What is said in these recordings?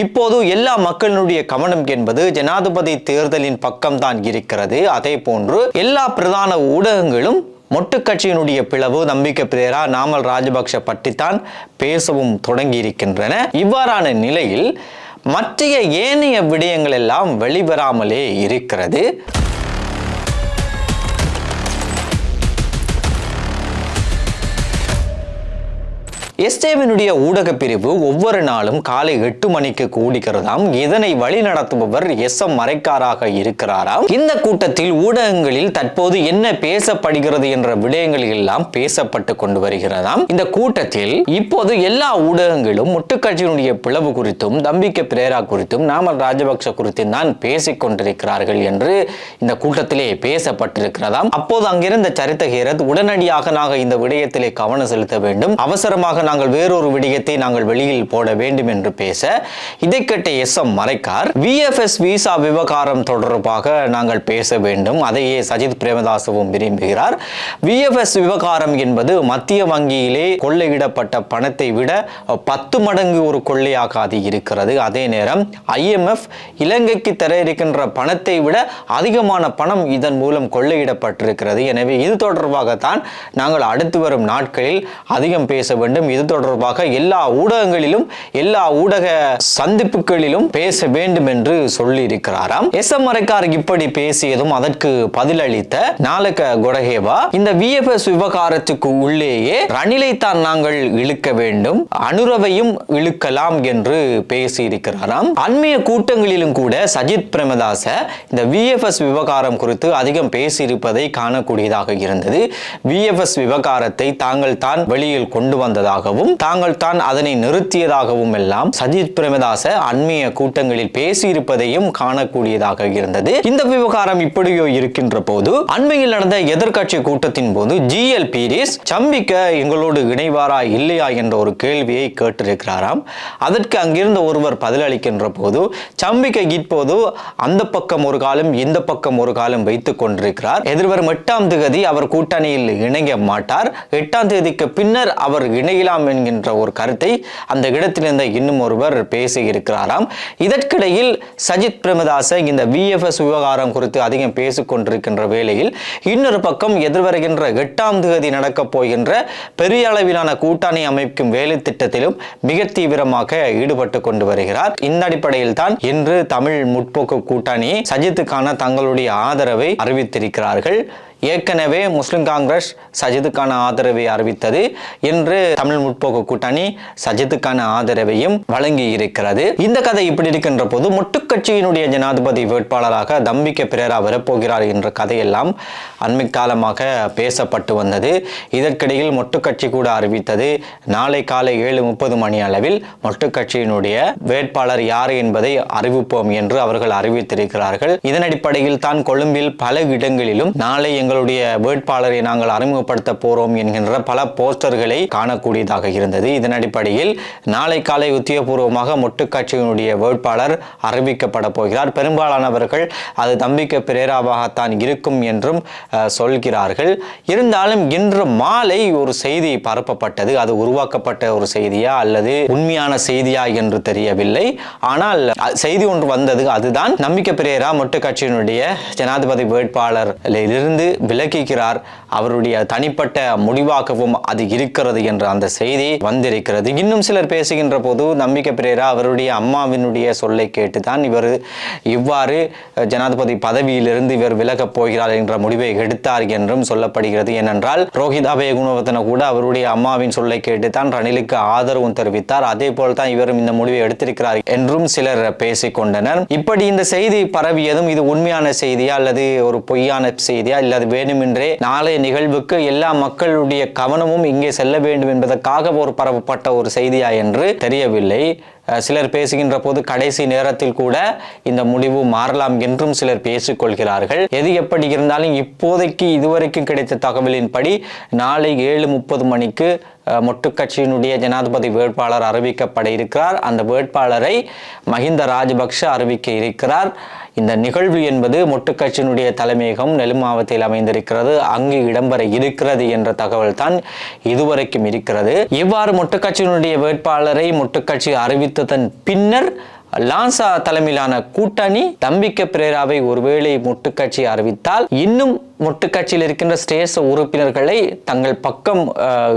இப்போது எல்லா மக்களுடைய கவனம் என்பது ஜனாதிபதி தேர்தலின் பக்கம்தான் இருக்கிறது. அதே போன்று எல்லா பிரதான ஊடகங்களும் மொட்டு கட்சியினுடைய பிளவு, நம்பிக்கை பிரேரா, நாமல் ராஜபக்ஷ பற்றித்தான் பேசவும் தொடங்கி இருக்கின்றன. இவ்வாறான நிலையில் மற்ற ஏனைய விடயங்கள் எல்லாம் வெளிவராமலே இருக்கிறது. எஸ்டேவினுடைய ஊடக பிரிவு ஒவ்வொரு நாளும் காலை 8 மணிக்கு கூடுகிறதாம். இதனை வழி நடத்துபவர் எஸ்.எம். மரைக்காராக இருக்கிறாராம். இந்த கூட்டத்தில் ஊடகங்களில் தற்போது என்ன பேசப்படுகிறது என்ற விடயங்கள் எல்லாம் பேசப்பட்டு கொண்டு வருகிறதாம். இந்த கூட்டத்தில் இப்போது எல்லா ஊடகங்களும் முட்டுக்கட்சியினுடைய பிளவு குறித்தும் நம்பிக்கை பிரேரா குறித்தும் நாமல் ராஜபக்ஷ குறித்தும் தான் பேசிக் கொண்டிருக்கிறார்கள் என்று இந்த கூட்டத்திலே பேசப்பட்டிருக்கிறதாம். அப்போது அங்கிருந்த சரித்த ஹேரத் உடனடியாக நாங்கள் இந்த விடயத்திலே கவனம் செலுத்த வேண்டும், அவசரமாக நாங்கள் வேறொரு விடயத்தை நாங்கள் வெளியில் போட வேண்டும் என்று பேச, இதை கேட்ட எஸ்.எம். மரைக்கார் VFS விசா விவகாரம் தொடர்பாக நாங்கள் பேச வேண்டும், அதையே சஜித் பிரேமதாசவும் விரும்புகிறார். VFS விவகாரம் என்பது மத்திய வங்கியிலே கொள்ளையிடப்பட்ட பணத்தை விட 10 மடங்கு ஒரு கொள்ளையாக அது இருக்கிறது. அதே நேரம் IMF இலங்கைக்கு தர இருக்கின்ற பணத்தை விட அதிகமான பணம் இதன் மூலம் கொள்ளையிடப்பட்டிருக்கிறது. எனவே இது தொடர்பாகத்தான் நாங்கள் அடுத்து வரும் நாட்களில் அதிகம் பேச வேண்டும். இது தொடர்பாக எல்லா ஊடகங்களிலும் எல்லா ஊடக சந்திப்புகளிலும் பேச வேண்டும் என்று சொல்லி இருக்கிறாராம். எஸ்.எம். மரைக்கார் இப்படி பேசியதும் அதற்கு பதிலளித்த நாலக கொடஹேவா இந்த VFS விவகாரத்துக்கு உள்ளேயே ரணிலைத்தான் நாங்கள் இழுக்க வேண்டும், அனுரவையும் இழுக்கலாம் என்று பேசியிருக்கிறாராம். அண்மைய கூட்டங்களிலும் கூட சஜித் பிரேமதாச இந்த VFS விவகாரம் குறித்து அதிகம் பேசியிருப்பதை காணக்கூடியதாக இருந்தது. VFS விவகாரத்தை தாங்கள் தான் வெளியில் கொண்டு வந்ததாகவும் தாங்கள் தான் அதனை நிறுத்தியதாகவும் எல்லாம் சஜித் பிரேமதாச அண்மைய கூட்டங்களில் பேசியிருப்பதையும் காணக்கூடியதாக இருந்தது. இந்த விவகாரம் இப்படியோ இருக்கின்ற போது அண்மையில் நடந்த எதிர்கட்சி கூட்டத்தின் போது GL பீரிஸ் சம்பிக்க எங்களோடு இணைவாரா இல்லையா என்ற ஒரு கேள்வியை கேட்டிருக்கிறாராம். அதற்கு அங்கிருந்த ஒருவர் பதிலளிக்கின்ற போது சம்பிக்க இப்போது அந்த பக்கம் ஒரு காலம் இந்த பக்கம் ஒரு காலம் வைத்துக் கொண்டிருக்கிறார். எதிர்வரும் 8ஆம் தேதி அவர் கூட்டணியில் இணைய மாட்டார், 8ஆம் தேதிக்கு பின்னர் அவர் இணையலாம் என்கின்ற ஒரு கருத்தை அந்த இடத்திலிருந்த இன்னும் ஒருவர் பேசி இருக்கிறாராம். இதற்கிடையில் சஜித் பிரேமதாச இந்த VFS விவகாரம் குறித்து அதிகம் பேசிக் கொண்டிருக்கின்ற வேளையில் இன்னொரு பக்கம் எதிர்வருகின்ற 8ஆம் தேதி நடக்கப் போகின்ற பெரிய அளவிலான கூட்டணி அமைக்கும் வேலை திட்டத்திலும் மிக தீவிரமாக ஈடுபட்டு கொண்டு வருகிறார். இந்த அடிப்படையில் தான் இன்று தமிழ் முற்போக்கு கூட்டணி சஜித்துக்கான தங்களுடைய ஆதரவை அறிவித்திருக்கிறார்கள். ஏற்கனவே முஸ்லிம் காங்கிரஸ் சஜித்துக்கான ஆதரவை அறிவித்தது. இன்று தமிழ் முற்போக்கு கூட்டணி சஜித்துக்கான ஆதரவையும் வழங்கி இருக்கிறது. இந்த கதை இப்படி இருக்கின்ற போது முட்டுக்கட்சியினுடைய ஜனாதிபதி வேட்பாளராக நம்பிக்கை பிரேரா வரப்போகிறார் என்ற கதையெல்லாம் அண்மை காலமாக பேசப்பட்டு வந்தது. இதற்கிடையில் மொட்டுக்கட்சி கூட அறிவித்தது நாளை காலை 7:30 மணி அளவில் மொட்டுக்கட்சியினுடைய வேட்பாளர் யார் என்பதை அறிவிப்போம் என்று அவர்கள் அறிவித்திருக்கிறார்கள். இதன் அடிப்படையில் தான் கொழும்பில் பல இடங்களிலும் நாளை எங்களுடைய வேட்பாளரை நாங்கள் அறிமுகப்படுத்த போறோம் என்கின்ற பல போஸ்டர்களை காணக்கூடியதாக இருந்தது. இதன் அடிப்படையில் நாளை காலை உத்தியோகபூர்வமாக மொட்டுக்கட்சியினுடைய வேட்பாளர் அறிவிக்கப்பட போகிறார். பெரும்பாலானவர்கள் அது நம்பிக்கை பிரேராவாகத்தான் இருக்கும் என்றும் சொல்கிறார்கள். இருந்தாலும் இன்று மாலை ஒரு செய்தி பரப்பப்பட்டது. அது உருவாக்கப்பட்ட ஒரு செய்தியா அல்லது உண்மையான செய்தியா என்று தெரியவில்லை. ஆனால் செய்தி ஒன்று வந்தது. அதுதான் நம்பிக்கை பிரேரா மொட்டுக்கட்சியினுடைய ஜனாதிபதி வேட்பாளரிலிருந்து விலகுகிறார், அவருடைய தனிப்பட்ட முடிவாகவும் அது இருக்கிறது என்ற அந்த செய்தி வந்திருக்கிறது. இன்னும் சிலர் பேசுகின்ற போது நம்பிக்கை பிரேரா அவருடைய அம்மாவினுடைய சொல்லை கேட்டுதான் இவர் இவ்வாறு ஜனாதிபதி பதவியிலிருந்து இவர் விலகப் போகிறார் என்ற முடிவை எடுத்தார் என்றும் சொல்லப்படுகிறது. ஏனென்றால் ரோஹித் அபயகுணவர்தன கூட அவருடைய அம்மாவின் சொல்லை கேட்டுத்தான் ரணிலுக்கு ஆதரவும் தெரிவித்தார். அதே போல் தான் இவரும் இந்த முடிவை எடுத்திருக்கிறார் என்றும் சிலர் பேசிக்கொண்டனர். இப்படி இந்த செய்தி பரவியதும் இது உண்மையான செய்தியா அல்லது ஒரு பொய்யான செய்தியா இல்ல வேண்டுமென்றே நாளைய நிகழ்வுக்கு எல்லா மக்களுடைய கவனமும் இங்கே செல்ல வேண்டும் என்பதற்காக ஒரு பரப்பப்பட்ட ஒரு செய்தியா என்று தெரியவில்லை. சிலர் பேசுகின்ற போது கடைசி நேரத்தில் கூட இந்த முடிவு மாறலாம் என்றும் சிலர் பேசிக்கொள்கிறார்கள். எது எப்படி இருந்தாலும் இப்போதைக்கு இதுவரைக்கும் கிடைத்த தகவலின்படி நாளை 7:30 மணிக்கு மொட்டுக்கட்சியினுடைய ஜனாதிபதி வேட்பாளர் அறிவிக்கப்பட இருக்கிறார். அந்த வேட்பாளரை மஹிந்த ராஜபக்ஷ அறிவிக்க இருக்கிறார். இந்த நிகழ்வு என்பது மொட்டுக்கட்சியினுடைய தலைமையகம் நெலுமாவத்தில் அமைந்திருக்கிறது, அங்கு இடம்பெற இருக்கிறது என்ற தகவல் தான் இதுவரைக்கும் இருக்கிறது. இவ்வாறு மொட்டுக்கட்சியினுடைய வேட்பாளரை மொட்டுக்கட்சி அறிவித்ததன் பின்னர் லான்சா தலைமையிலான கூட்டணி தம்பிக்க பிரேராவை ஒருவேளை மொட்டுக்கட்சி அறிவித்தால் இன்னும் மொட்டுக்கட்சியில் இருக்கின்ற சிரேஷ்ட உறுப்பினர்களை தங்கள் பக்கம்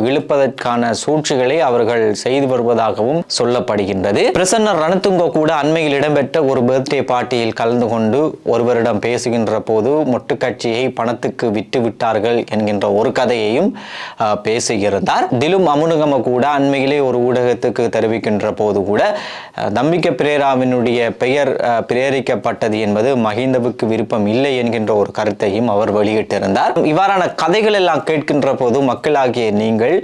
இழுப்பதற்கான சூழ்ச்சிகளை அவர்கள் செய்து வருவதாகவும் சொல்லப்படுகின்றது. பிரசன்ன ரணதுங்க கூட அண்மையில் இடம்பெற்ற ஒரு பர்த்டே பார்ட்டியில் கலந்து கொண்டு ஒருவரிடம் பேசுகின்ற போது மொட்டுக்கட்சியை பணத்துக்கு விட்டு விட்டார்கள் என்கின்ற ஒரு கதையையும் பேசுகிறார். திலும் அமுனுகம கூட அண்மையிலே ஒரு ஊடகத்துக்கு தெரிவிக்கின்ற போது கூட தம்பிக்க பிரேராவினுடைய பெயர் பிரேரிக்கப்பட்டது என்பது மஹிந்தவுக்கு விருப்பம் இல்லை என்கின்ற ஒரு கருத்தையும் அவர் வெளியிட்டிருந்தார். இவ்வாறான கதைகள் எல்லாம் கேட்கின்ற போது மக்களாகிய நீங்கள்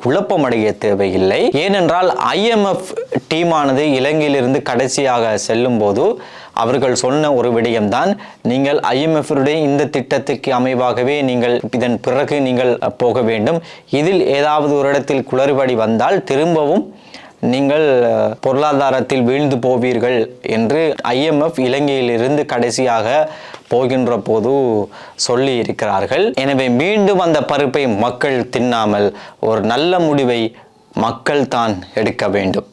குழப்பமடைய தேவையில்லை. ஏனென்றால் IMF டீமானது இலங்கையிலிருந்து கடைசியாக செல்லும் போது அவர்கள் சொன்ன ஒரு விடயம்தான், நீங்கள் IMF இந்த திட்டத்துக்கு அமைவாகவே நீங்கள் இதன் பிறகு நீங்கள் போக வேண்டும். இதில் ஏதாவது ஒரு இடத்தில் குளறுபடி வந்தால் திரும்பவும் நீங்கள் பொருளாதாரத்தில் வீழ்ந்து போவீர்கள் என்று IMF இலங்கையிலிருந்து கடைசியாக போகின்ற போது சொல்லி இருக்கிறார்கள். எனவே மீண்டும் அந்த பருப்பை மக்கள் தின்னாமல் ஒரு நல்ல முடிவை மக்கள் தான் எடுக்க வேண்டும்.